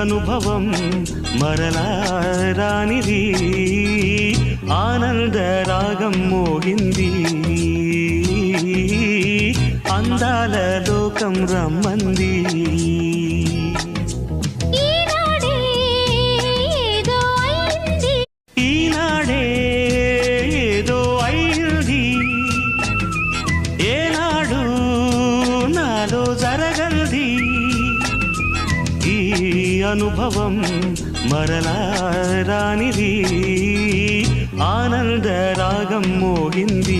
అనుభవం మరలా రానిది ఆనంద రాగం మోగింది అందాల లోకం రమ్మంది ఈనాడే ఏదో అయింది ఏనాడు నాలో జరగంది ఈ అనుభవం మరలా రానిది ఆనంద రాగం మోగింది